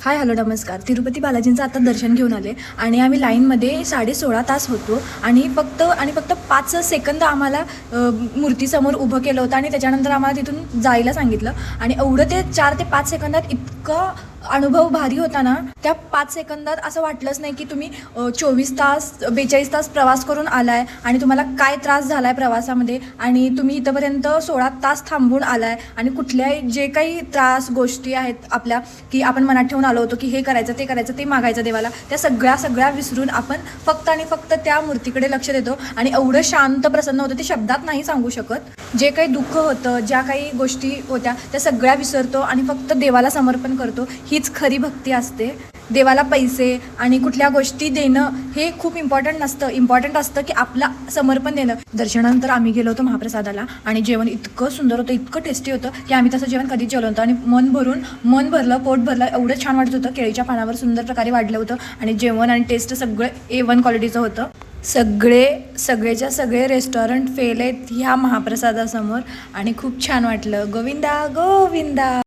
Hi hello नमस्कार. तिरुपती बालाजींचं आता दर्शन घेऊन आले आणि आम्ही लाईनमध्ये 16.5 तास होतो आणि फक्त 5 सेकंद आम्हाला मूर्तीसमोर उभं केलं होतं आणि त्याच्यानंतर आम्हाला तिथून जायला सांगितलं. आणि एवढं ते 4 ते 5 सेकंदात इतका अनुभव भारी होता ना. त्या 5 सेकंदात असं वाटलंच नाही की तुम्ही 42 तास 42 तास प्रवास करून आलाय आणि तुम्हाला काय त्रास झाला आहे प्रवासामध्ये आणि तुम्ही इथंपर्यंत 16 तास थांबून आलाय आणि कुठल्याही जे काही त्रास गोष्टी आहेत आपल्या की आपण मनात ठेवून आलो होतो की हे करायचं ते मागायचं देवाला, त्या सगळ्या विसरून आपण फक्त आणि फक्त त्या मूर्तीकडे लक्ष देतो आणि एवढं शांत प्रसन्न होतं ते शब्दात नाही सांगू शकत. जे काही दुःख होतं, ज्या काही गोष्टी होत्या त्या सगळ्या विसरतो आणि फक्त देवाला समर्पण करतो. हीच खरी भक्ती असते. देवाला पैसे आणि कुठल्या गोष्टी देणं हे खूप इम्पॉर्टंट असतं की आपला समर्पण देणं. दर्शनानंतर आम्ही गेलो होतो महाप्रसादाला आणि जेवण इतकं सुंदर होतं, इतकं टेस्टी होतं की आम्ही तसं जेवण कधीच जेवलं होतं आणि मन भरलं, पोट भरलं, एवढं छान वाटत होतं. केळीच्या पानावर सुंदर प्रकारे वाढलं होतं आणि जेवण आणि टेस्ट सगळं A1 क्वालिटीचं होतं. सगळेच्या सगळे रेस्टॉरंट फेल आहेत ह्या महाप्रसादासमोर आणि खूप छान वाटलं. गोविंदा गोविंदा.